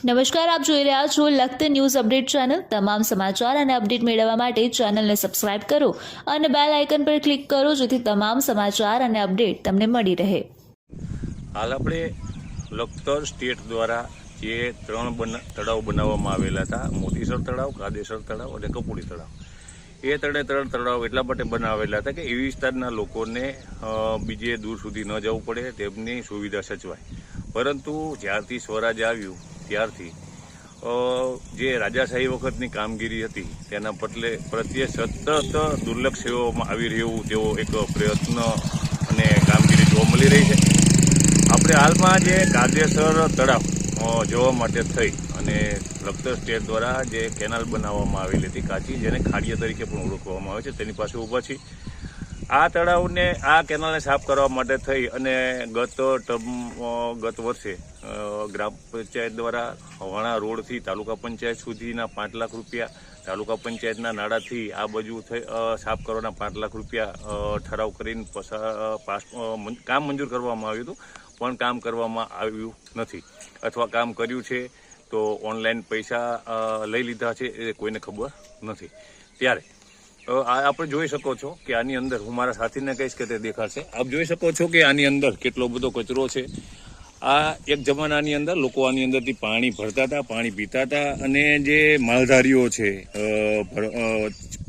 નમસ્કાર, આપ જોઈ રહ્યા છો લખતર ન્યૂઝ અપડેટ ચેનલ। તમામ સમાચાર અને અપડેટ મેળવવા માટે ચેનલને સબસ્ક્રાઇબ કરો અને બેલ આઇકન પર ક્લિક કરો જેથી તમામ સમાચાર અને અપડેટ તમને મળી રહે। હાલ આપણે લખતર સ્ટેટ દ્વારા જે 3 તળાવ બનાવવામાં આવેલા હતા, મોતીસર તળાવ, કાદેસર તળાવ અને કપૂડી તળાવ, એ 3 તળાવ એટલા માટે બનાવેલા હતા કે એ વિસ્તારના લોકોને બીજે દૂર સુધી ન જવું પડે, તેમની સુવિધા સચવાય। પરંતુ જ્યારથી સ્વરાજ આવ્યું ત્યારથી જે રાજાશાહી વખતની કામગીરી હતી તેના પ્રત્યે સતત દુર્લક્ષ સેવામાં આવી રહ્યું તેવો એક પ્રયત્ન અને કામગીરી જોવા મળી રહી છે। આપણે હાલમાં જે કાદેસર તળાવ જોવા માટે થઈ અને લખતર સ્ટેટ દ્વારા જે કેનાલ બનાવવામાં આવેલી હતી કાચી, જેને ખાડિયા તરીકે પણ ઓળખવામાં આવે છે, તેની પાસે ઊભા છીએ। આ તળાવને, આ કેનાલને સાફ કરવા માટે થઈ અને ગત વર્ષે ગ્રામ પંચાયત દ્વારા વાણા રોડથી તાલુકા પંચાયત સુધીના 5 લાખ રૂપિયા, તાલુકા પંચાયતના નાણાંથી આ બાજુ સાફ કરવાના 5 લાખ રૂપિયા ઠરાવ કરીને કામ મંજૂર કરવામાં આવ્યું હતું, પણ કામ કરવામાં આવ્યું નથી, અથવા કામ કર્યું છે તો ઓનલાઈન પૈસા લઈ લીધા છે એ કોઈને ખબર નથી। ત્યારે આપણે જોઈ શકો છો કે આની અંદર, હું મારા સાથીને કહીશ કે તે દેખાડશે, આપ જોઈ શકો છો કે આની અંદર કેટલો બધો કચરો છે। આ એક જમાનાની અંદર લોકો આની અંદરથી પાણી ભરતા હતા, પાણી પીતા હતા, અને જે માલધારીઓ છે,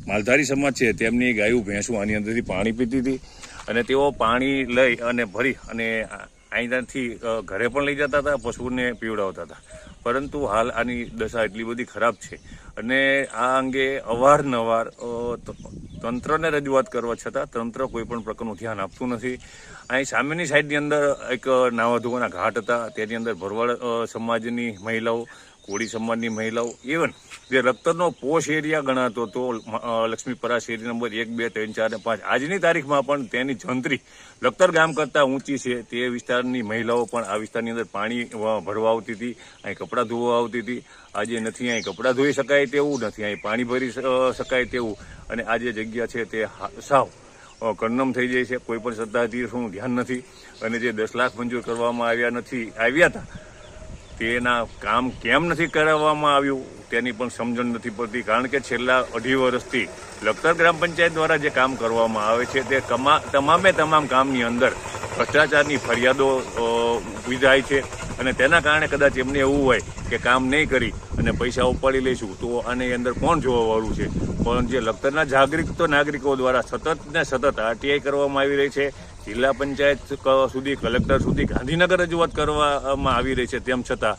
માલધારી સમાજ છે, તેમની ગાયું ભેંસું આની અંદરથી પાણી પીતી હતી અને તેઓ પાણી લઈ અને ભરી અને અહીંયાથી ઘરે પણ લઈ જતા હતા, પશુને પીવડાવતા હતા। પરંતુ હાલ આની દશા એટલી બધી ખરાબ છે અને આ અંગે અવારનવાર તંત્રને રજૂઆત કરવા છતાં તંત્ર કોઈ પણ પ્રકારનું ધ્યાન આપતું નથી। અહીં સામેની સાઈડની અંદર એક નાવા ધોવાના ઘાટ હતા, તેની અંદર ભરવાડ સમાજની મહિલાઓ, કોળી સમાજની મહિલાઓ, ઇવન જે લખતરનો પોશ એરિયા ગણાતો હતો, લક્ષ્મીપરા શેરી નંબર 1, 2, 3, 4 અને 5, આજની તારીખમાં પણ તેની જંત્રી લખતર ગામ કરતાં ઊંચી છે। તે વિસ્તારની મહિલાઓ પણ આ વિસ્તારની અંદર પાણી ભરવા આવતી હતી, અહીં કપડાં ધોવા આવતી હતી। આજે નથી અહીં કપડાં ધોઈ શકાય તેવું, નથી અહીં પાણી ભરી શકાય તેવું, અને આ જે જગ્યા છે તે સાવ કરનમ થઈ જાય છે। કોઈ પણ સત્તાધીશોનું ધ્યાન નથી અને જે 10 લાખ મંજૂર કરવામાં આવ્યા હતા તેના કામ કેમ નથી કરાવવામાં આવ્યું તેની પણ સમજણ નથી પડતી। કારણ કે છેલ્લા 2.5 વર્ષથી લખતર ગ્રામ પંચાયત દ્વારા જે કામ કરવામાં આવે છે તે તમામ કામની અંદર ભ્રષ્ટાચારની ફરિયાદો ઊભી થાય છે અને તેના કારણે કદાચ એમને એવું હોય કે કામ નહીં કરી અને પૈસા ઉપાડી લઈશું તો આની અંદર કોણ જોવાવાળું છે। પણ જે લખતરના જાગૃત નાગરિકો દ્વારા સતત ને સતત આરટીઆઈ કરવામાં આવી રહી છે, જિલ્લા પંચાયત સુધી, કલેક્ટર સુધી, ગાંધીનગર રજૂઆત કરવામાં આવી રહી છે, તેમ છતાં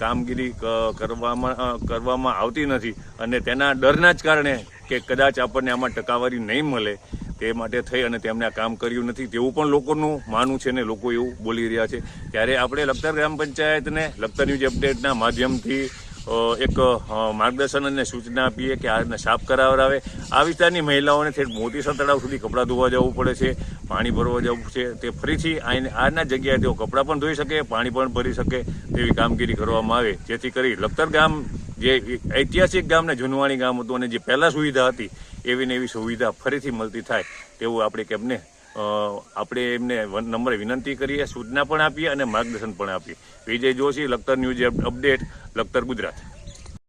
કામગીરી કરવામાં આવતી નથી અને તેના ડરના જ કારણે કે કદાચ આપણને આમાં ટકાવારી નહીં મળે તે માટે થઈ અને તેમને આ કામ કર્યું નથી તેવું પણ લોકોનું માનવું છે ને લોકો એવું બોલી રહ્યા છે। ત્યારે આપણે લખતર ગ્રામ પંચાયતને લખતર ન્યૂઝ અપડેટના માધ્યમથી એક માર્ગદર્શન અને સૂચના આપીએ કે આને સાફ કરાવડાવે। આ વિસ્તારની મહિલાઓને ઠેઠ મોતીસર તળાવ સુધી કપડાં ધોવા જવું પડે છે, પાણી ભરવા જવું છે, તે ફરીથી આના જગ્યાએ તેઓ કપડાં પણ ધોઈ શકે, પાણી પણ ભરી શકે તેવી કામગીરી કરવામાં આવે, જેથી કરી લખતર ગામ જે ઐતિહાસિક ગામ ને જૂનવાણી ગામ હતું અને જે પહેલાં સુવિધા હતી એવી ને એવી સુવિધા ફરીથી મળતી થાય તેવું આપણે એમને નમ્ર વિનંતી કરીએ, સૂચના પણ આપીએ અને માર્ગદર્શન પણ આપીએ। વિજય જોશી, લખતર ન્યૂઝ અપડેટ, લખતર, ગુજરાત।